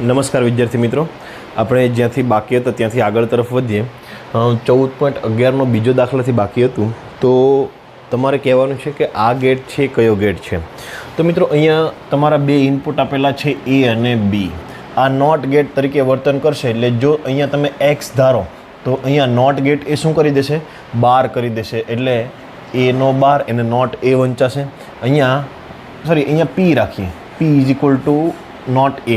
નમસ્કાર વિદ્યાર્થી મિત્રો, આપણે જ્યાંથી બાકી હતા ત્યાંથી આગળ તરફ વધીએ. 14.11નો બીજો દાખલાથી બાકી હતું. તો તમારે કહેવાનું છે કે આ ગેટ છે કયો ગેટ છે. તો મિત્રો અહીંયા તમારા બે ઇનપુટ આપેલા છે એ અને બી. આ નોટ ગેટ તરીકે વર્તન કરશે. એટલે જો અહીંયા તમે એક્સ ધારો તો અહીંયા નોટ ગેટ એ શું કરી દેશે? બાર કરી દેશે. એટલે એનો બાર એને નોટ એ વંચાશે. અહીંયા પી રાખીએ. P is equal to not A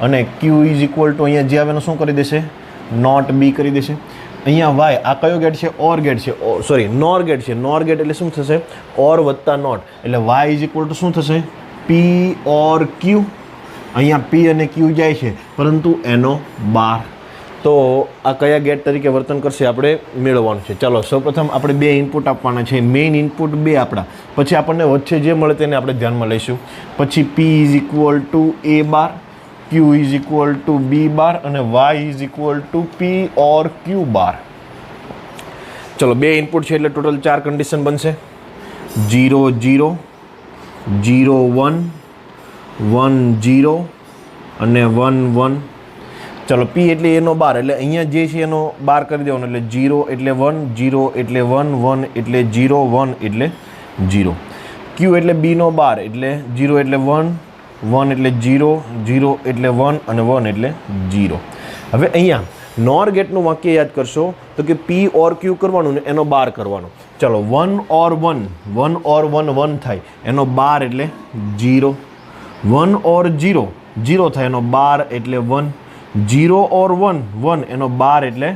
અને ક્યુ ઇઝ ઇક્વલ ટુ અહીંયા જે આવે શું કરી દેશે? નોટ બી કરી દેશે. અહીંયા વાય આ કયો ગેટ છે? ઓર ગેટ છે. નોર ગેટ છે. નોર ગેટ એટલે શું થશે? ઓર વત્તા નોટ. એટલે વાય ઇઝ ઇક્વલ ટુ શું થશે? પી ઓર ક્યુ. અહીંયા પી અને ક્યુ જાય છે પરંતુ એનો બાર. તો આ કયા ગેટ તરીકે વર્તન કરશે આપણે મેળવવાનું છે. ચાલો સૌપ્રથમ આપણે બે ઇનપુટ આપવાના છે. મેઇન ઇનપુટ બે આપણા, પછી આપણને વચ્ચે જે મળે તેને આપણે ધ્યાનમાં લઈશું. પછી P is equal to A bar, Q is equal to B bar અને Y is equal to P or Q bar. ચલો બે ઇનપુટ છે એટલે ટોટલ 4 કન્ડિશન બનશે. 0 0 0 1 1 0 અને 1 1. ચલો પી એટલે એનો બાર, એટલે અહીંયા જે છે એનો બાર કરી દેવાનો. એટલે 0 એટલે 1, 0 એટલે 1, 1 એટલે 0, 1 એટલે 0. ક્યુ એટલે બીનો બાર, એટલે 0 એટલે 1, 1 એટલે 0, 0 એટલે 1 અને 1 એટલે 0. હવે અહીંયા નોર ગેટનું વાક્ય યાદ કરશો તો કે પી ઓર ક્યુ કરવાનું ને એનો બાર કરવાનો. ચલો 1 ઓર 1, 1 ઓર 1 1 થાય એનો બાર એટલે 0. 1 ઓર 0 0 થાય એનો બાર એટલે 1. 0 ઓર 1 1 એનો બાર એટલે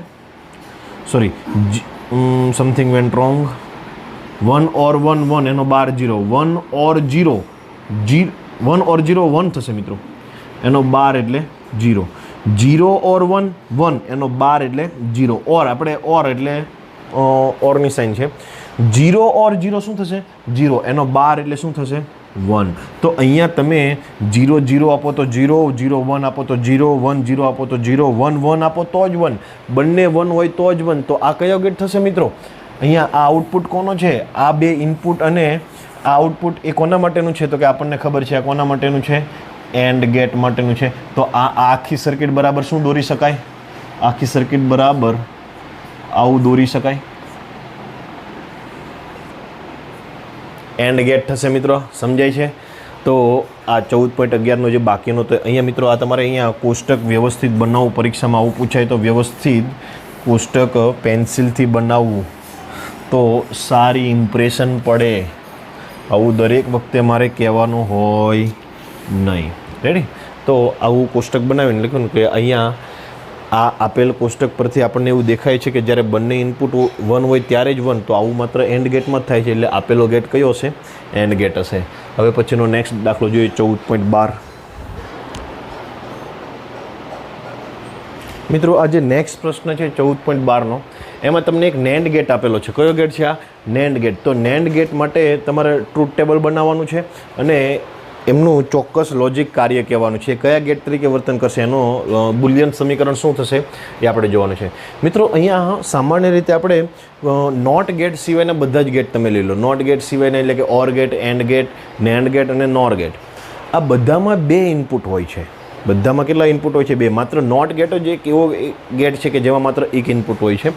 સમથિંગ વેન્ટ રોંગ. 1 ઓર 1 1 એનો બાર 0. 1 ઓર 0 1 ઓર 0 1 થશે મિત્રો, એનો બાર એટલે 0. 0 ઓર 1 1 એનો બાર એટલે 0. ઓર આપણે ઓર એટલે ઓરની સાઇન છે. 0 ઓર 0 શું થશે? 0 એનો બાર એટલે શું થશે? 1. તો અહીંયા તમે 0 0 આપો તો 0, 0 1 આપો તો 0, 1 0 આપો તો 0, 1 1 આપો તો જ 1. બંને 1 હોય તો જ 1. તો આ કયો ગેટ થશે મિત્રો? અહીંયા આ આઉટપુટ કોનો છે? આ બે ઇનપુટ અને આ આઉટપુટ એ કોના માટેનું છે? તો કે આપણને ખબર છે આ કોના માટેનું છે? એન્ડ ગેટ માટેનું છે. તો આ આખી સર્કિટ બરાબર શું દોરી શકાય? આખી સર્કિટ બરાબર આવું દોરી શકાય. એન્ડ ગેટ થશે મિત્રો, સમજાય છે? તો આ 14.11નો જે બાકીનો, તો અહીંયા મિત્રો આ તમારે અહીંયા કોષ્ટક વ્યવસ્થિત બનાવવું. પરીક્ષામાં આવું પૂછાય તો વ્યવસ્થિત કોષ્ટક પેન્સિલથી બનાવવું તો સારી ઇમ્પ્રેશન પડે. આવું દરેક વખતે મારે કહેવાનું હોય નહીં. રેડી? તો આવું કોષ્ટક બનાવીને લખ્યું કે અહીંયા આ આપેલ કોષ્ટક પરથી આપણને એવું દેખાય છે કે જ્યારે બંને ઇનપુટ 1 હોય ત્યારે જ 1. તો આવું માત્ર એન્ડ ગેટમાં જ થાય છે. એટલે આપેલો ગેટ કયો હશે? એન્ડ ગેટ હશે. હવે પછીનો નેક્સ્ટ દાખલો જોઈએ 14.12. મિત્રો આ જે નેક્સ્ટ પ્રશ્ન છે 14.12નો, એમાં તમને એક નેન્ડ ગેટ આપેલો છે. કયો ગેટ છે આ? NAND gate. તો નેન્ડ ગેટ માટે તમારે ટ્રુથ ટેબલ બનાવવાનું છે અને એમનું ચોક્કસ લોજિક કાર્ય કહેવાનું છે. કયા ગેટ તરીકે વર્તન કરશે, એનો બુલિયન સમીકરણ શું થશે એ આપણે જોવાનું છે. મિત્રો અહીંયા સામાન્ય રીતે આપણે નોટ ગેટ સિવાયના બધા જ ગેટ તમે લઈ લો. નોટ ગેટ સિવાયના એટલે કે OR gate, AND gate, NAND gate અને નોર ગેટ. આ બધામાં બે ઇનપુટ હોય છે. બધામાં કેટલા ઇનપુટ હોય છે? બે. માત્ર નોટ ગેટ જ એક એવો ગેટ છે કે જેમાં માત્ર એક ઇનપુટ હોય છે.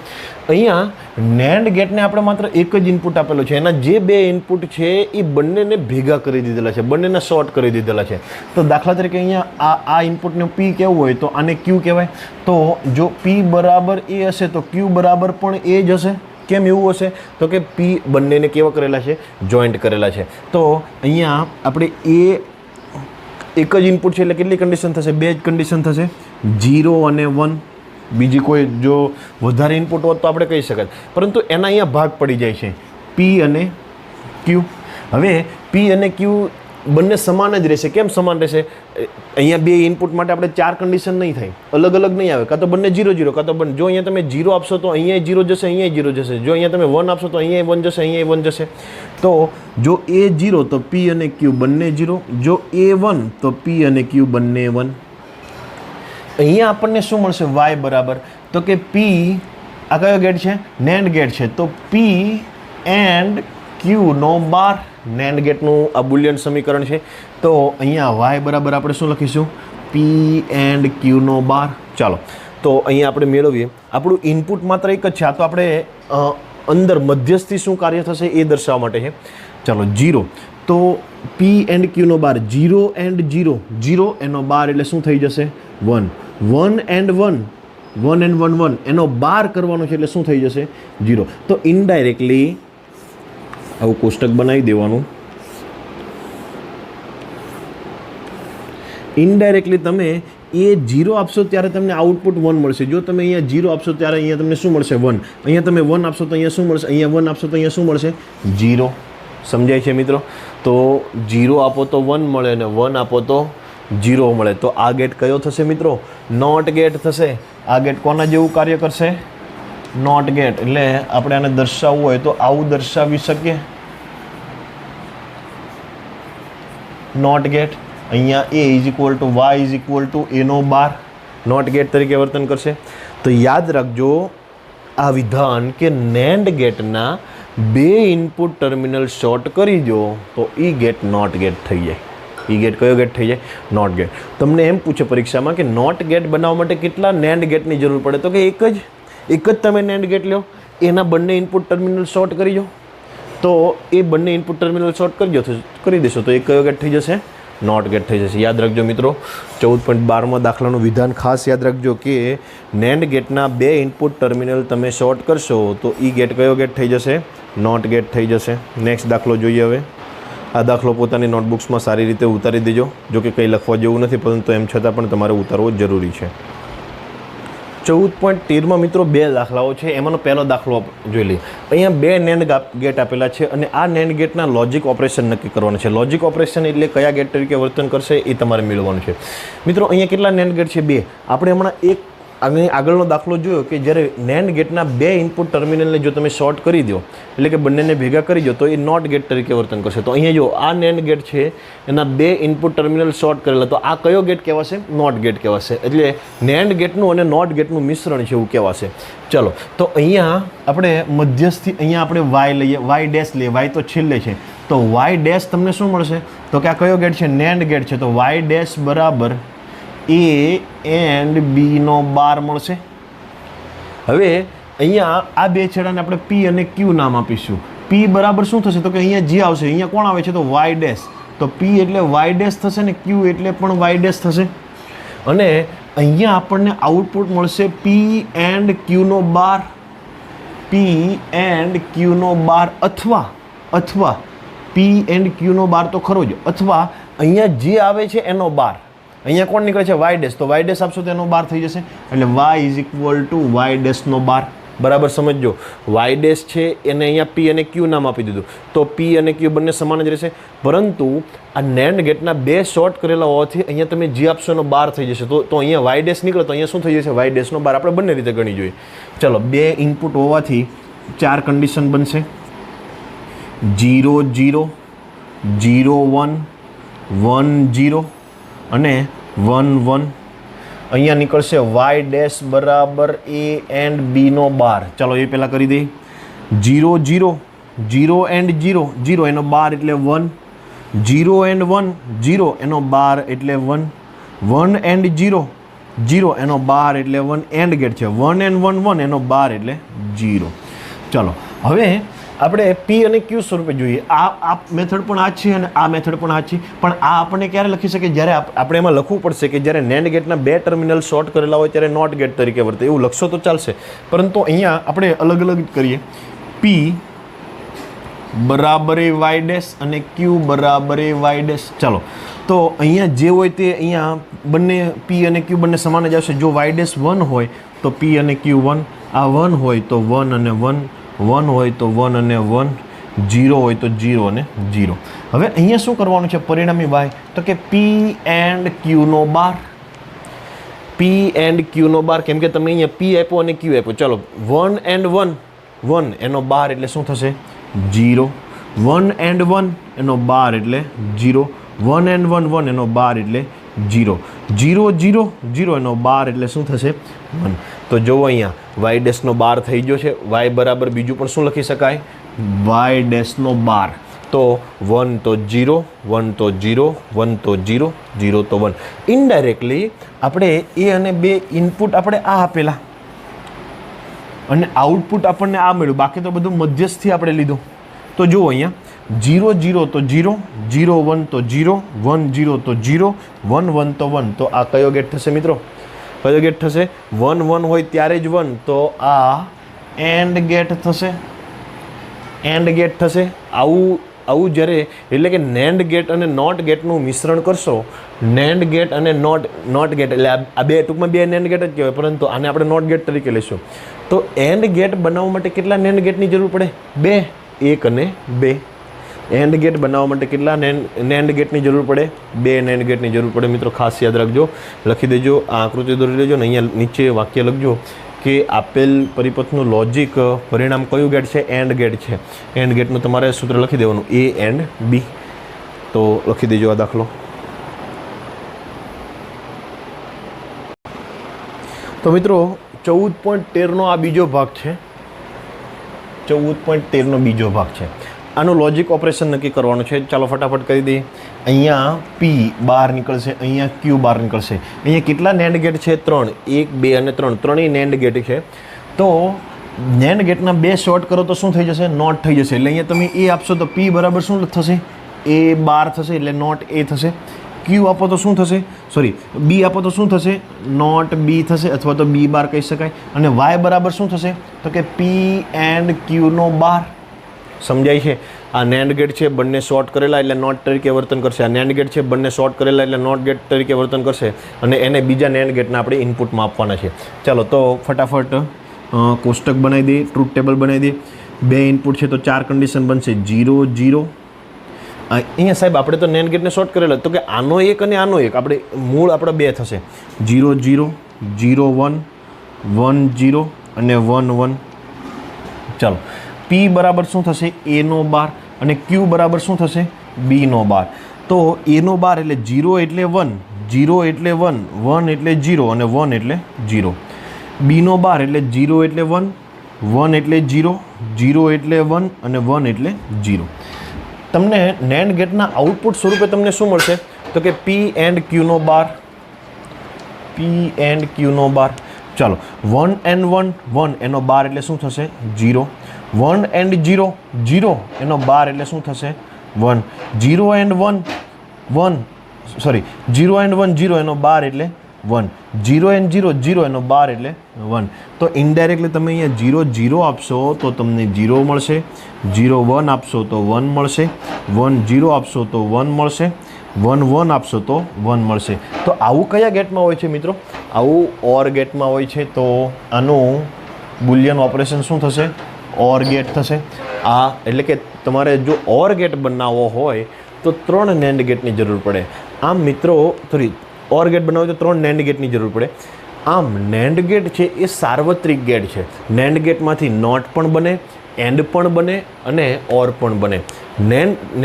અહીંયા નેન્ડ ગેટને આપણે માત્ર એક જ ઇનપુટ આપેલો છે. એના જે બે ઇનપુટ છે એ બંનેને ભેગા કરી દીધેલા છે, બંનેને શોર્ટ કરી દીધેલા છે. તો દાખલા તરીકે અહીંયા આ ઇનપુટને પી કેવું હોય તો આને ક્યુ કહેવાય. તો જો પી બરાબર એ હશે તો ક્યુ બરાબર પણ એ જ હશે. કેમ એવું હશે? તો કે પી બંનેને કેવા કરેલા છે? જોઈન્ટ કરેલા છે. તો અહીંયા આપણે એક જ ઇનપુટ છે એટલે કેટલી કન્ડિશન થશે? બે જ કન્ડિશન થશે, 0 અને 1. બીજી કોઈ જો વધારે ઇનપુટ હોત તો આપણે કહી શકાય, પરંતુ એના અહીંયા ભાગ પડી જાય છે પી અને ક્યુ. હવે પી અને ક્યુ બંને સમાન જ રહેશે. કેમ સમાન રહેશે? અહીંયા બે ઇનપુટ માટે આપણે 4 કન્ડિશન નહીં થાય, અલગ અલગ નહીં આવે. કાં તો બંને 0 0, કાં તો બંને, જો અહીંયા તમે 0 આપશો તો અહીંયા 0 જશે, અહીંયા 0 જશે. જો અહીંયા તમે 1 આપશો તો અહીંયા 1 જશે, અહીંયા 1 જશે. તો જો એ 0 તો પી અને ક્યુ બંને 0. જો એ 1 તો પી અને ક્યુ બંને 1. અહીંયા આપણને શું મળશે? વાય બરાબર, તો કે પી, આ કયો ગેટ છે? નેન્ડ ગેટ છે. તો પી and Q no bar. NAND ગેટનું આ બુલિયન સમીકરણ છે. તો અહીંયા વાય બરાબર આપણે શું લખીશું? પી એન્ડ ક્યુનો બાર. ચાલો તો અહીંયા આપણે મેળવીએ. આપણું ઇનપુટ માત્ર એક જ છે. આ તો આપણે અંદર મધ્યસ્થી શું કાર્ય થશે એ દર્શાવવા માટે છે. ચાલો 0 તો પી એન્ડ ક્યુનો બાર 0 એન્ડ 0 0 એનો બાર એટલે શું થઈ જશે 1 1 એન્ડ 1 1 એન્ડ 1 1 એનો બાર કરવાનો છે એટલે શું થઈ જશે 0. તો ઇનડાયરેક્ટલી આવું કોષ્ટક બનાવી દેવાનું. ઇનડાયરેક્ટલી તમે એ 0 આપશો ત્યારે તમને આઉટપુટ 1 મળશે. જો તમે અહીંયા 0 આપશો ત્યારે અહીંયા તમને શું મળશે 1. અહીંયા તમે 1 આપશો તો અહીંયા શું મળશે, અહીંયા 1 આપશો તો અહીંયા શું મળશે 0. સમજાય છે મિત્રો? તો 0 આપો તો 1 મળે અને 1 આપો તો 0 મળે. તો આ ગેટ કયો થશે મિત્રો? નોટ ગેટ થશે. આ ગેટ કોના જેવું કાર્ય કરશે? NOT gate. એટલે આપણે આને દર્શાવવું હોય તો આવું દર્શાવી શકીએ. NOT gate. અહીંયા a is equal to Y is equal to એનો બાર નોટ ગેટ તરીકે વર્તન કરશે. તો યાદ રાખજો આ વિધાન કે નેન્ડ ગેટના 2 ઇનપુટ ટર્મિનલ શોર્ટ કરી દો તો ઈ ગેટ નોટ ગેટ થઈ જાય. ઈ ગેટ કયો ગેટ થઈ જાય? NOT gate. તમને એમ પૂછે પરીક્ષામાં કે નોટ ગેટ બનાવવા માટે કેટલા નેન્ડ ગેટની જરૂર પડે? તો કે એક જ તમે નેન્ડ ગેટ લો, એના બંને ઇનપુટ ટર્મિનલ શોર્ટ કરી દો. તો એ બંને ઇનપુટ ટર્મિનલ શોર્ટ કરી દેશો તો એ કયો ગેટ થઈ જશે? નોટ ગેટ થઈ જશે. યાદ રાખજો મિત્રો 14.12માં દાખલાનું વિધાન ખાસ યાદ રાખજો કે નેન્ડ ગેટના 2 ઇનપુટ ટર્મિનલ તમે શોર્ટ કરશો તો ઈ ગેટ કયો ગેટ થઈ જશે? નોટ ગેટ થઈ જશે. નેક્સ્ટ દાખલો જોઈએ હવે. આ દાખલો પોતાની નોટબુક્સમાં સારી રીતે ઉતારી દેજો. જો કે કંઈ લખવા જેવું નથી, પરંતુ એમ છતાં પણ તમારે ઉતારવો જરૂરી છે. 14.13માં મિત્રો 2 દાખલાઓ છે. એમાંનો પહેલો દાખલો જોઈ લઈએ. અહીંયા 2 નેન્ડ ગેટ આપેલા છે અને આ નેન્ડ ગેટના લોજિક ઓપરેશન નક્કી કરવાના છે. લોજિક ઓપરેશન એટલે કયા ગેટ તરીકે વર્તન કરશે એ તમારે મેળવવાનું છે. મિત્રો અહીંયા કેટલા નેન્ડ ગેટ છે? 2. આપણે હમણાં એક આગળનો દાખલો જોયો કે જ્યારે નેન્ડ ગેટના 2 ઇનપુટ ટર્મિનલને જો તમે શોર્ટ કરી દો એટલે કે બંનેને ભેગા કરી દો તો એ નોટ ગેટ તરીકે વર્તન કરશે. તો અહીંયા જો આ નેન્ડ ગેટ છે એના 2 ઇનપુટ ટર્મિનલ શોર્ટ કરેલા, તો આ કયો ગેટ કહેવાશે? નોટ ગેટ કહેવાશે. એટલે નેન્ડ ગેટનું અને નોટ ગેટનું મિશ્રણ છે એવું કહેવાશે. ચલો તો અહીંયા આપણે મધ્યસ્થી અહીંયા આપણે વાય લઈએ, વાય ડેશ લઈએ. વાય તો છેલ્લે છે તો વાય ડેશ તમને શું મળશે? તો કે આ કયો ગેટ છે? નેન્ડ ગેટ છે. તો વાય ડેશ બરાબર a એન્ડ b નો બાર મળશે. હવે અહીંયા આ 2 છેડાને આપણે p અને q નામ આપીશું. p બરાબર શું થશે? તો કે અહીંયા જે આવશે અહીંયા કોણ આવે છે? તો y ડેશ. તો p એટલે y ડેશ થશે ને q એટલે પણ y ડેશ થશે. અને અહીંયા આપણને આઉટપુટ મળશે p એન્ડ q નો બાર. p એન્ડ q નો બાર અથવા p એન્ડ q નો બાર તો ખરો જ, અથવા અહીંયા જે આવે છે એનો બાર. અહીંયા કોણ નીકળે છે? Y dash. તો વાય ડેશ આપશો તો એનો બાર થઈ જશે. એટલે Y is equal to Y ડેશનો બાર. બરાબર સમજજો. વાય ડેશ છે એને અહીંયા પી અને ક્યુ નામ આપી દીધું. તો પી અને ક્યુ બંને સમાન જ રહેશે, પરંતુ આ નેન્ડ ગેટના 2 શોર્ટ કરેલા હોવાથી અહીંયા તમે જે આપશો એનો બાર થઈ જશે. તો અહીંયા વાય ડેશ નીકળે તો અહીંયા શું થઈ જશે? વાય ડેશનો બાર. આપણે બંને રીતે ગણી જોઈએ. ચલો 2 ઇનપુટ હોવાથી 4 કન્ડિશન બનશે. 0 0 0 1 1 0 અને 1 1. અહીંયા નીકળશે વાય ડેશ બરાબર a એન્ડ b નો બાર. ચાલો એ પહેલાં કરી દઈએ. 0 0 0 એન્ડ 0 0 એનો બાર એટલે 1. 0 એન્ડ 1 0 એનો બાર એટલે 1. 1 એન્ડ 0 0 એનો બાર એટલે 1. એન્ડ ગેટ છે. 1 એન્ડ 1 1 એનો બાર એટલે 0. ચાલો હવે આપણે p અને q સ્વરૂપે જોઈએ. આ મેથડ પણ આ છે અને આ મેથડ પણ આ છે. પણ આ આપણને ક્યારે લખી શકે? જ્યારે આપણે એમાં લખવું પડશે કે જ્યારે નેન્ડ ગેટના 2 ટર્મિનલ શોર્ટ કરેલા હોય ત્યારે નોટ ગેટ તરીકે વર્તે. એવું લખશો તો ચાલશે, પરંતુ અહીંયા આપણે અલગ અલગ કરીએ. p બરાબર એ વાય ડેશ અને q બરાબર એ વાય ડેશ. ચાલો તો અહીંયા જે હોય તે અહીંયા બંને p અને q બંને સમાન જ આવશે. જો વાય ડેશ 1 હોય તો p અને q 1, આ 1 હોય તો 1 અને 1, 1 હોય તો 1 અને 1, 0 હોય તો 0 અને 0. હવે અહીંયા શું કરવાનું છે પરિણામી વાય? તો કે p એન્ડ q નો બાર. p એન્ડ q નો બાર. કેમ કે તમે અહીંયા p આપ્યો અને q આપ્યો. ચાલો 1 એન્ડ 1 1 એનો બાર એટલે શું થશે? 0. 1 એન્ડ 1 એનો બાર એટલે 0. 1 એન્ડ 1 1 એનો બાર એટલે 0. 0 0 0 એનો બાર એટલે શું થશે? 1. તો જુઓ અહીંયા વાય ડેશનો બાર થઈ ગયો છે. વાય બરાબર બીજું પણ શું લખી શકાય? વાય ડેશનો બાર. તો 1 તો 0, 1 તો 0, 1 તો 0, 0 તો 1. ઇનડાયરેક્ટલી આપણે એ અને બે ઇનપુટ આપણે આ આપેલા અને આઉટપુટ આપણને આ મળ્યું, બાકી તો બધું મધ્યસ્થથી આપણે લીધું. તો જુઓ અહીંયા 0 0 તો 0, 0 1 તો 0, 1 0 તો 0, 1 1 તો 1. તો આ કયો ગેટ થશે મિત્રો? કયો ગેટ થશે? 1 1 હોય ત્યારે જ 1, તો આ એન્ડ ગેટ થશે. એન્ડ ગેટ થશે. આવું જ્યારે એટલે કે નેન્ડ ગેટ અને નોટ ગેટનું મિશ્રણ કરશો, નેન્ડ ગેટ અને નોટ ગેટ એટલે આ બે ટૂંકમાં બે નેન્ડ ગેટ જ કહેવાય, પરંતુ આને આપણે નોટ ગેટ તરીકે લઈશું. તો એન્ડ ગેટ બનાવવા માટે કેટલા નેન્ડ ગેટની જરૂર પડે? 2, 1 અને 2. એન્ડ ગેટ બનાવવા માટે કેટલા નેન્ડ ગેટની જરૂર પડે? 2 નેન્ડ ગેટની જરૂર પડે. મિત્રો ખાસ યાદ રાખજો, લખી દેજો, આ આકૃતિ દોરી લેજો ને અહીંયા નીચે વાક્ય લખજો કે આપેલ પરિપથનું લોજિક પરિણામ કયું ગેટ છે? એન્ડ ગેટ છે. એન્ડ ગેટનું તમારે સૂત્ર લખી દેવાનું A એન્ડ B. તો લખી દેજો આ દાખલો. તો મિત્રો 14.13નો આ બીજો ભાગ છે. 14.13નો બીજો ભાગ છે. આનું લોજિક ઓપરેશન નક્કી કરવાનું છે. ચાલો ફટાફટ કરી દઈએ. અહીંયા P બહાર નીકળશે, અહીંયા Q બહાર નીકળશે. અહીંયા કેટલા નેન્ડ ગેટ છે? 3, 1 2 અને 3. ત્રણેય નેન્ડ ગેટ છે. તો નેન્ડ ગેટના 2 શોર્ટ કરો તો શું થઈ જશે? નોટ થઈ જશે. એટલે અહીંયા તમે A આપશો તો P બરાબર શું થશે? A બાર થશે, એટલે નોટ A થશે. Q આપો તો શું થશે? સોરી, B આપો તો શું થશે? નોટ B થશે, અથવા તો B બાર કહી શકાય. અને Y બરાબર શું થશે? તો કે P એન્ડ Q નો બાર. સમજાય છે? આ નેન્ડ ગેટ છે, બંને શોર્ટ કરેલા એટલે નોટ તરીકે વર્તન કરશે. આ નેન્ડ ગેટ છે, બંને શોર્ટ કરેલા એટલે નોટ ગેટ તરીકે વર્તન કરશે. અને એને બીજા નેન્ડ ગેટના આપણે ઇનપુટમાં આપવાના છે. ચાલો તો ફટાફટ કોષ્ટક બનાવી દઈએ, ટ્રુથ ટેબલ બનાવી દઈએ. 2 ઇનપુટ છે તો 4 કન્ડિશન બનશે. 0 0. અહીંયા સાહેબ આપણે તો નેન્ડ ગેટને શોર્ટ કરેલા, તો કે આનો એક અને આનો એક આપણે મૂળ આપણા 2 થશે. 0 0, 0 1, 1 0 અને 1 1. ચાલો P બરાબર શું થશે? A નો બાર. અને Q બરાબર શું થશે? B નો બાર. તો A નો બાર એટલે 0 એટલે 1, 0 એટલે 1, 1 એટલે 0 અને 1 એટલે 0. B નો બાર એટલે 0 એટલે 1, 1 એટલે 0, 0 એટલે 1 અને 1 એટલે 0. તમને નેન્ડ ગેટના આઉટપુટ સ્વરૂપે તમને શું મળશે? તો કે P એન્ડ Q નો બાર. P એન્ડ Q નો બાર. ચાલો 1 એન્ડ 1, 1 એનો બાર એટલે શું થશે? 0. 1 એન્ડ 0, 0 એનો બાર એટલે શું થશે? 1. 0 એન્ડ 1, 1 સોરી 0 એન્ડ 1, 0 એનો બાર એટલે 1. 0 એન્ડ 0, 0 એનો બાર એટલે 1. તો ઇનડાયરેક્ટલી તમે અહીંયા 0 0 આપશો તો તમને 0 મળશે. 0 1 આપશો તો 1 મળશે. 1 0 આપશો તો 1 મળશે. 1 1 આપશો તો 1 મળશે. તો આવું કયા ગેટમાં હોય છે મિત્રો? આવું ઓર ગેટમાં હોય છે. તો આનું બુલિયન ઓપરેશન શું થશે? ઓર ગેટ થશે. આ એટલે કે તમારે જો ઓર ગેટ બનાવવો હોય તો 3 નેન્ડ ગેટની જરૂર પડે. આમ મિત્રો ઓર ગેટ બનાવવો હોય તો 3 નેન્ડ ગેટની જરૂર પડે. આમ નેન્ડ ગેટ છે એ સાર્વત્રિક ગેટ છે. નેન્ડ ગેટમાંથી નોટ પણ બને, એન્ડ પણ બને અને ઓર પણ બને.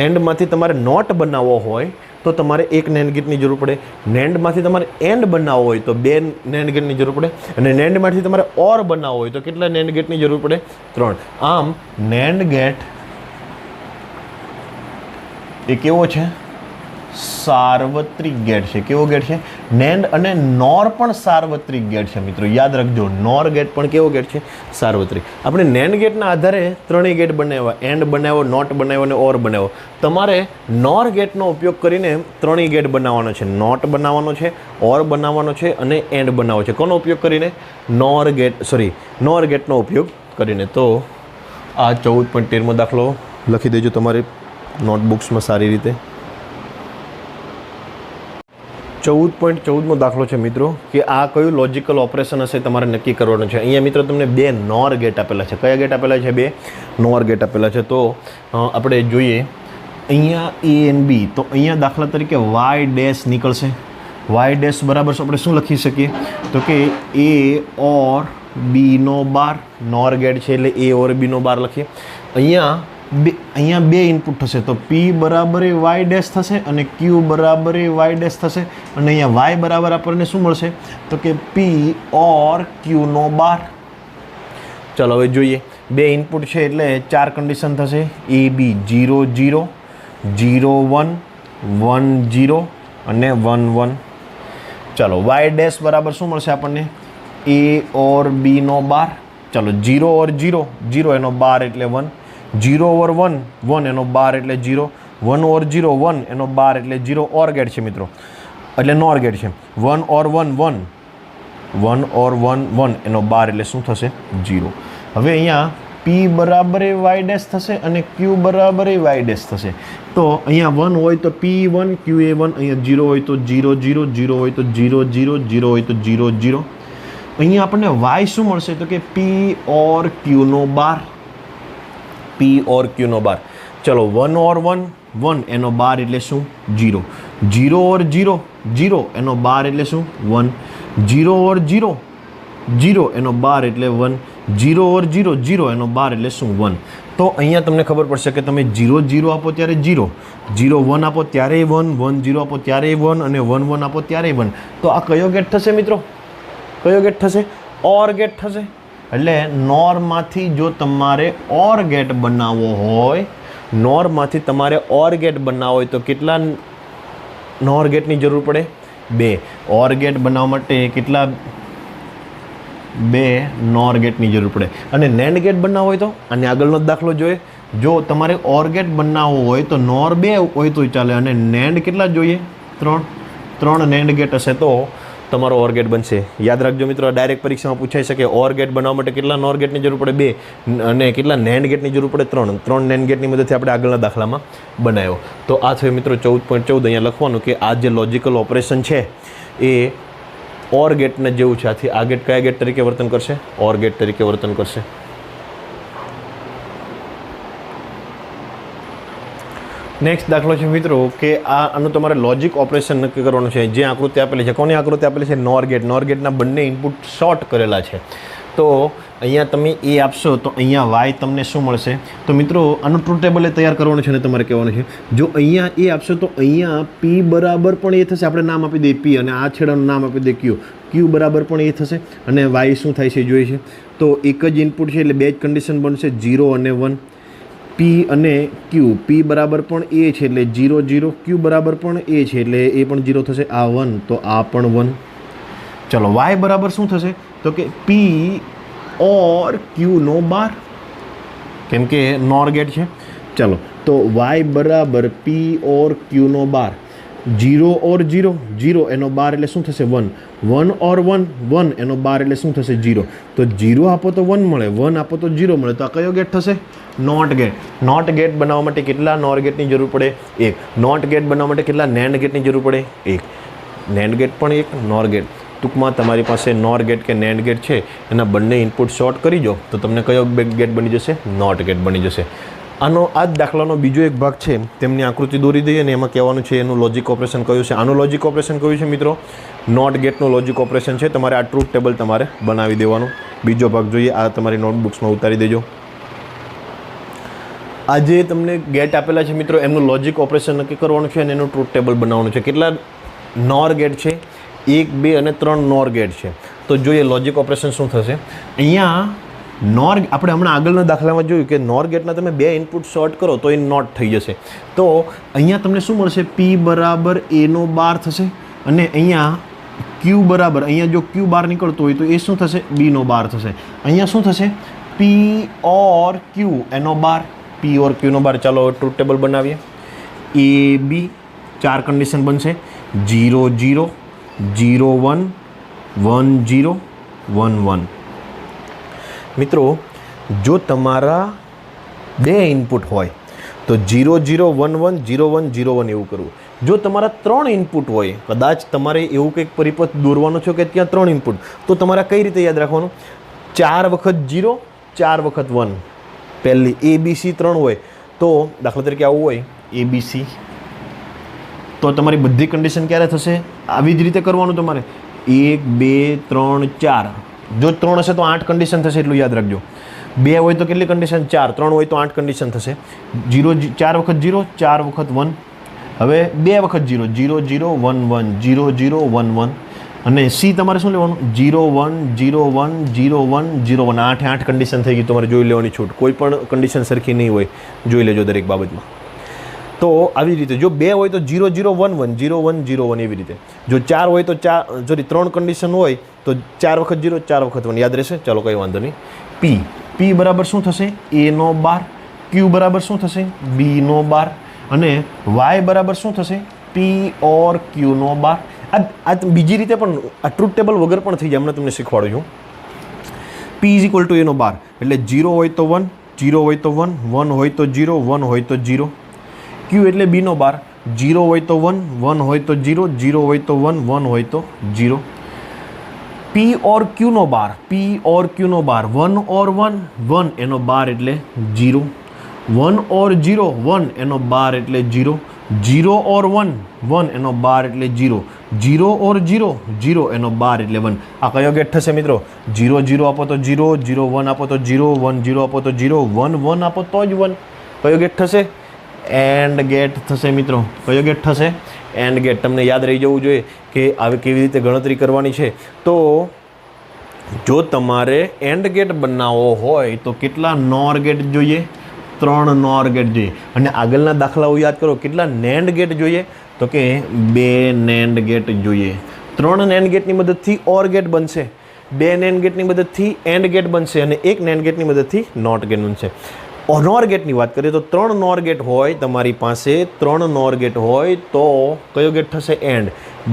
નેન્ડમાંથી તમારે નોટ બનાવવો હોય તો તમારે 1 નેન્ડ ગેટની જરૂર પડે. નેન્ડમાંથી તમારે એન્ડ બનાવવો હોય તો 2 નેન્ડ ગેટની જરૂર પડે. અને નેન્ડમાંથી તમારે ઓર બનાવવો હોય તો કેટલા નેન્ડ ગેટની જરૂર પડે? 3. આમ નેન્ડ ગેટ એ કેવો છે? સાર્વત્રિક ગેટ છે. કેવો ગેટ છે? નેન્ડ અને નોર પણ સાર્વત્રિક ગેટ છે મિત્રો, યાદ રાખજો. નોર ગેટ પણ કેવો ગેટ છે? સાર્વત્રિક. આપણે નેન્ડ ગેટના આધારે ત્રણેય ગેટ બનાવ્યા, એન્ડ બનાવ્યો, નોટ બનાવ્યો અને ઓર બનાવ્યો. તમારે નોર ગેટનો ઉપયોગ કરીને ત્રણેય ગેટ બનાવવાનો છે. નોટ બનાવવાનો છે, ઓર બનાવવાનો છે અને એન્ડ બનાવવાનો છે. કોનો ઉપયોગ કરીને? નોર ગેટનો ઉપયોગ કરીને. તો આ 14.13મો દાખલો લખી દેજો તમારી નોટબુક્સમાં સારી રીતે. 14.14મો દાખલો છે મિત્રો કે આ કયું લોજિકલ ઓપરેશન હશે તમારે નક્કી કરવાનું છે. અહીંયા મિત્રો તમને 2 નોર ગેટ આપેલા છે. કયા ગેટ આપેલા છે? 2 નોર ગેટ આપેલા છે. તો આપણે જોઈએ અહીંયા A and B. તો અહીંયા દાખલા તરીકે y ડેશ નીકળશે. y ડેશ બરાબર આપણે શું લખી શકીએ? તો કે A ઓર B નો બાર. નોર ગેટ છે એટલે A ઓર B નો બાર લખીએ. અહીંયા 2 ઇનપુટ થશે તો P બરાબર y ડેશ થશે અને Q બરાબર y ડેશ થશે. અને અહીંયા y બરાબર આપણને શું મળશે? તો કે P ઓર Q નો બાર. ચાલો હવે જોઈએ બે ઇનપુટ છે એટલે 4 કન્ડિશન થશે. એ બી 0 0 0 1 1 0 અને 1 1. ચાલો વાય ડેશ બરાબર શું મળશે આપણને? એ ઓર બી નો બાર. ચાલો 0 ઓર 0 0 એનો બાર એટલે 1. 0 ઓર 1 1 એનો બાર એટલે 0. 1 ઓર 0 1 એનો બાર એટલે 0. ઓર ગેટ છે મિત્રો, એટલે નોર ગેટ છે. 1 ઓર 1 1 1 ઓર 1 1 એનો બાર એટલે શું થશે? 0. હવે અહીંયા P બરાબર એ વાય ડેશ થશે અને Q બરાબર એ વાય ડેશ થશે. તો અહીંયા 1 હોય તો P1 QA1, અહીંયા 0 હોય તો 0 0 0 હોય તો 0 0 0 હોય તો 0 0. અહીંયા આપણને y શું મળશે? તો કે P ઓર Q નો બાર. P ઓર Q નો બાર. ચલો 1 ઓર 1 1 એનો બાર એટલે શું? 0. 0 ઓર 0 0 એનો બાર એટલે શું? 1. 0 ઓર 0 0 એનો બાર એટલે 1. 0 ઓર 0 0 એનો બાર એટલે શું? 1. તો અહીંયા તમને ખબર પડશે કે તમે 0 0 આપો ત્યારે 0, 0 1 આપો ત્યારે 1, 1 0 આપો ત્યારે 1 અને 1 1 આપો ત્યારે 1. તો આ કયો ગેટ થશે મિત્રો? કયો ગેટ થશે? ઓર ગેટ થશે. એટલે નોરમાંથી જો તમારે ઓર ગેટ બનાવવો હોય, નોરમાંથી તમારે ઓર ગેટ બનાવવો હોય તો કેટલા નોર ગેટની જરૂર પડે? 2. ઓર ગેટ બનાવવા માટે કેટલા? 2 નોર ગેટની જરૂર પડે. અને નેન્ડ ગેટ બનાવવો હોય તો અને આગળનો દાખલો જોઈએ. જો તમારે ઓર ગેટ બનાવવો હોય તો નોર 2 હોય તો ચાલે અને નેન્ડ કેટલા જોઈએ? 3 નેન્ડ ગેટ હશે તો તમારો ઓર ગેટ બનશે. યાદ રાખજો મિત્રો, ડાયરેક્ટ પરીક્ષામાં પૂછાઈ શકે ઓર ગેટ બનાવવા માટે કેટલા નોર ગેટની જરૂર પડે? 2 અને કેટલા નેન્ડ ગેટની જરૂર પડે? 3 નેન્ડ ગેટની મદદથી આપણે આગળના દાખલામાં બનાવ્યો. તો આ થયું મિત્રો 14.14. અહીંયા લખવાનું કે આ જે લોજિકલ ઓપરેશન છે એ ઓર ગેટને જેવું છે. આથી આ ગેટ કયા ગેટ તરીકે વર્તન કરશે? ઓર ગેટ તરીકે વર્તન કરશે. નેક્સ્ટ દાખલો છે મિત્રો કે આનું તમારે લોજિક ઓપરેશન નક્કી કરવાનું છે. જે આકૃતિ આપેલી છે, કોની આકૃતિ આપેલી છે? નોર ગેટ. નોર ગેટના બંને ઇનપુટ શોર્ટ કરેલા છે. તો અહીંયા તમે એ આપશો તો અહીંયા વાય તમને શું મળશે? તો મિત્રો આનું ટ્રુથ ટેબલ તૈયાર કરવાનું છે અને તમારે કહેવાનું છે. જો અહીંયા એ આપશો તો અહીંયા P બરાબર પણ એ થશે. આપણે નામ આપી દઈએ P અને આ છેડાનું નામ આપી દઈએ Q. Q બરાબર પણ એ થશે અને વાય શું થાય છે જોઈએ છે. તો એક જ ઇનપુટ છે એટલે બે જ કન્ડિશન બનશે, 0 અને 1. P અને Q, P બરાબર પણ એ છે એટલે 0 0, Q બરાબર પણ એ છે એટલે એ પણ 0 થશે. આ 1 તો આ પણ 1. ચલો y બરાબર શું થશે? તો કે P ઓર Q નો બાર, કેમ કે નોર ગેટ છે. ચલો તો y બરાબર P ઓર Q નો બાર. 0 ઓર 0 0 એનો બાર એટલે શું થશે? 1. 1 ઓર 1 1 એનો બાર એટલે શું થશે? 0. તો 0 આપો તો 1 મળે, 1 આપો તો 0 મળે. તો આ કયો ગેટ થશે? Not gate. નોટ ગેટ બનાવવા માટે કેટલા નોર ગેટની જરૂર પડે? 1. નોટ ગેટ બનાવવા માટે કેટલા નેન્ડ ગેટની જરૂર પડે? 1. નેન્ડ ગેટ પણ 1, નોર ગેટ. ટૂંકમાં તમારી પાસે નોર ગેટ કે નેન્ડ ગેટ છે એના બંને ઇનપુટ શોર્ટ કરી દો તો તમને કયો ગેટ બની જશે? નોટ ગેટ બની જશે. આનો આ જ દાખલાનો બીજો એક ભાગ છે, તેમની આકૃતિ દોરી દઈએ અને એમાં કહેવાનું છે એનું લોજિક ઓપરેશન કયું છે. આનું લોજિક ઓપરેશન કયું છે મિત્રો? નોટ ગેટનું લોજિક ઓપરેશન છે. તમારે આ ટ્રુથ ટેબલ તમારે બનાવી દેવાનું. બીજો ભાગ જોઈએ, આ તમારી નોટબુક્સમાં ઉતારી દેજો. આ જે તમને ગેટ આપેલા છે મિત્રો એમનું લોજિક ઓપરેશન નક્કી કરવાનું છે અને એનું ટ્રુથ ટેબલ બનાવવાનું છે. કેટલા નોર ગેટ છે? 1 2 અને 3 નોર ગેટ છે. તો જોઈએ લોજિક ઓપરેશન શું થશે. અહીંયા નોર આપણે હમણાં આગળના દાખલામાં જોયું કે નોર ગેટના તમે 2 ઇનપુટ શોર્ટ કરો તો એ નોટ થઈ જશે. તો અહીંયા તમને શું મળશે? P બરાબર A નો બાર થશે અને અહીંયા Q બરાબર, અહીંયા જો Q બાર નીકળતો હોય તો એ શું થશે? B નો બાર થશે. અહીંયા શું થશે? P ઓર Q એનો બાર. P ઓર Q નો બાર. ચાલો ટ્રુથ ટેબલ બનાવીએ. A B 4 કન્ડિશન બનશે, 0 0 0 1 1 0 1 1. મિત્રો જો તમારા 2 ઇનપુટ હોય તો 0 0 1 1 0 1 0 1 એવું કરવું. જો તમારા 3 ઇનપુટ હોય, કદાચ તમારે એવું કંઈક પરિપથ દોરવાનો છે કે ત્યાં 3 ઇનપુટ, તો તમારે કઈ રીતે યાદ રાખવાનું? 4 વખત 0 4 વખત 1. પહેલી ABC 3 હોય તો દાખલા તરીકે આવું હોય ABC, તો તમારી બધી કન્ડિશન ક્યારે થશે? આવી જ રીતે કરવાનું તમારે. 1 2 3 4. જો 3 હશે તો 8 કન્ડિશન થશે, એટલું યાદ રાખજો. 2 હોય તો કેટલી કન્ડિશન? 4. 3 હોય તો 8 કન્ડિશન થશે. 0 4 વખત 0 4 વખત 1. હવે 2 વખત 0 0 0 1 1 0 0 1 1. અને સી તમારે શું લેવાનું 0 1 0 1 0 1 0 1 8 કન્ડિશન થઈ ગઈ, તમારે જોઈ લેવાની છૂટ, કોઈ પણ કન્ડિશન સરખી નહીં હોય, જોઈ લેજો દરેક બાબતમાં. તો આવી રીતે જો 2 હોય તો 0 0 1 1 0 1 0 1 એવી રીતે, જો 4 હોય તો 3 કન્ડિશન હોય તો 4 વખત 0 4 વખત 1 યાદ રહેશે. ચાલો કંઈ વાંધો નહીં. પી બરાબર શું થશે a નો 12, ક્યુ બરાબર શું થશે b નો 12 અને y બરાબર શું થશે p ઓર q નો 12. આ બીજી રીતે પણ આ ટ્રુથ ટેબલ વગર પણ થઈ જાય, હમણાં તમને શીખવાડું છું. p is equal two a નો 12 એટલે 0 હોય તો 1, 0 હોય તો 1, 1 હોય તો 0, 1 હોય તો 0. q એટલે b નો 12, 0 હોય તો 1, 1 હોય તો 0, 0 હોય તો 1, 1 હોય તો 0. p ઓર q નો 12, p ઓર q નો 12, 1 ઓર 1, 1 એનો 12 એટલે 0, 1 ઓર 0, 1 એનો 12 એટલે 0, 0 ઓર 1, 1 એનો 12 એટલે 0, 0 ઓર 0, 0 એનો 12 એટલે 1. આ કયો ગેટ થશે મિત્રો? 0 0 આપો તો 0, 0 1 આપો તો 0, 1 0 આપો તો 0, 1 1 આપો તો જ 1. કયો ગેટ થશે? એન્ડ ગેટ થશે મિત્રો. કયો ગેટ થશે? And gate. તમને યાદ રહી જવું જોઈએ કે આવી કેવી રીતે ગણતરી કરવાની છે. તો જો તમારે એન્ડ ગેટ બનાવવો હોય તો કેટલા નોર ગેટ જોઈએ? 3 નોર ગેટ જોઈએ. અને આગળના દાખલાઓ યાદ કરો, કેટલા નેન્ડ ગેટ જોઈએ? તો કે 2 નેન્ડ ગેટ જોઈએ. 3 નેન્ડ ગેટની મદદથી ઓર ગેટ બનશે, 2 નેન્ડ ગેટની મદદથી એન્ડ ગેટ બનશે અને 1 નેન્ડ ગેટની મદદથી નોટ ગેટ બનશે. નોર ગેટની વાત કરીએ તો 3 નોર ગેટ હોય તમારી પાસે, 3 નોર ગેટ હોય તો કયો ગેટ થશે? એન્ડ.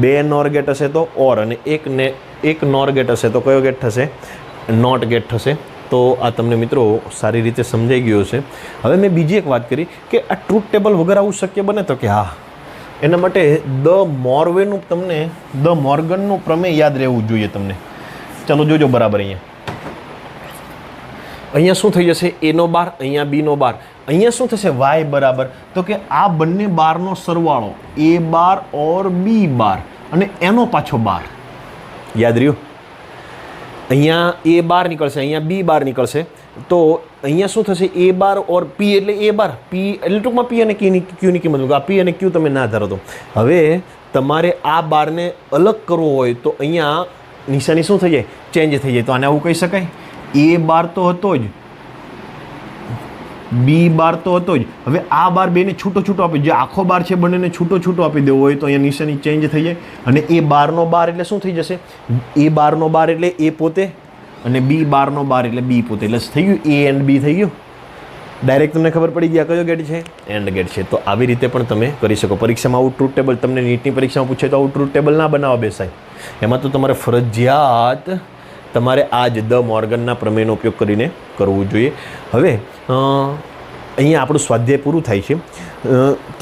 2 નોર ગેટ હશે તો ઓર અને 1 નોર ગેટ હશે તો કયો ગેટ થશે? નોટ ગેટ થશે. તો આ તમને મિત્રો સારી રીતે સમજાઈ ગયું છે. હવે મેં બીજી એક વાત કરી કે આ ટ્રુથ ટેબલ વગર આવું શક્ય બને, તો કે હા, એના માટે ધ મોર્ગનનું પ્રમેય યાદ રહેવું જોઈએ તમને. ચાલો જોજો બરાબર. અહીંયા શું થઈ જશે? a નો 12, અહીંયા b નો 12, અહીંયા શું થશે? y બરાબર, તો કે આ બંને બારનો સરવાળો a 12 ઓર b 12 અને એનો પાછો 12. યાદ રહ્યું? અહીંયા a 12 નીકળશે, અહીંયા b 12 નીકળશે, તો અહીંયા શું થશે? a 12 ઓર p એટલે a 12, p એટલે ટૂંકમાં p અને q ની કિંમત, આ p અને q તમે ના ધારો તો. હવે તમારે આ 12ને અલગ કરવો હોય તો અહીંયા નિશાની શું થઈ જાય? ચેન્જ થઈ જાય. તો આને આવું કહી શકાય? a 12 તો હતો જ, b 12 તો હતો જ. હવે આ 12 બેને છૂટો છૂટો આપી, જે આખો 12 છે બંનેને છૂટો છૂટો આપી દેવો હોય તો અહીંયા નિશાની ચેન્જ થઈ જાય. અને a 12 નો 12 એટલે શું થઈ જશે? a 12 નો 12 એટલે a પોતે અને b 12 નો 12 એટલે b પોતે, એટલે થઈ ગયું a એન્ડ b થઈ ગયું. ડાયરેક્ટ તમને ખબર પડી ગયા કયો ગેટ છે? એન્ડ ગેટ છે. તો આવી રીતે પણ તમે કરી શકો. પરીક્ષામાં આવું ટ્રુથ ટેબલ તમને નીટની પરીક્ષામાં પૂછે તો આવું ટ્રુથ ટેબલ ના બનાવવા બેસાય. એમાં તો તમારે ફરજિયાત તમારે આ જ ધ મોર્ગનના પ્રમેયનો ઉપયોગ કરીને કરવું જોઈએ. હવે અહીંયા આપણું સ્વાધ્યાય પૂરું થાય છે.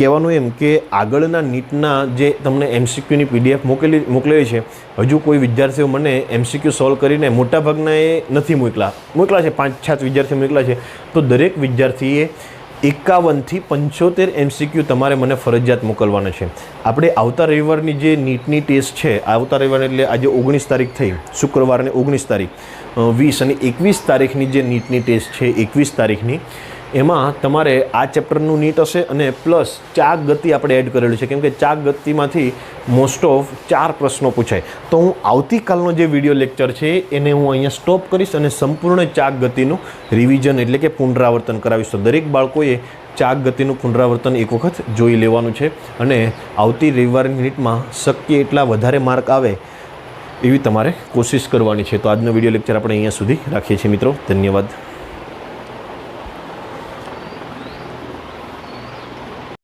કહેવાનું એમ કે આગળના નીટના જે તમને MCQની PDF મોકલેલી છે, હજુ કોઈ વિદ્યાર્થીઓ મને MCQ સોલ્વ કરીને મોટાભાગના એ નથી મોકલા છે, 5-6 વિદ્યાર્થીઓ મોકલા છે. તો દરેક વિદ્યાર્થીએ 51 થી 75 MCQ તમારે મને ફરજિયાત મોકલવાના છે. આપણે આવતા રવિવારની જે નીટની ટેસ્ટ છે, આવતા રવિવાર એટલે આજે 19 તારીખ થઈ, શુક્રવારને 19 તારીખ, 20 અને 21 તારીખની જે નીટની ટેસ્ટ છે, 21 તારીખની, એમાં તમારે આ ચેપ્ટરનું નીટ હશે અને પ્લસ ચાક ગતિ આપણે એડ કરેલું છે, કેમ કે ચાક ગતિમાંથી મોસ્ટ ઓફ 4 પ્રશ્નો પૂછાય. તો હું આવતીકાલનો જે વિડીયો લેક્ચર છે એને હું અહીંયા સ્ટોપ કરીશ અને સંપૂર્ણ ચાક ગતિનું રિવિઝન એટલે કે પુનરાવર્તન કરાવીશ. તો દરેક બાળકોએ ચાક ગતિનું પુનરાવર્તન એક વખત જોઈ લેવાનું છે અને આવતી રવિવારની નીટમાં શક્ય એટલા વધારે માર્ક આવે એવી તમારે કોશિશ કરવાની છે. તો આજનો વિડીયો લેક્ચર આપણે અહીંયા સુધી રાખીએ છીએ મિત્રો. ધન્યવાદ.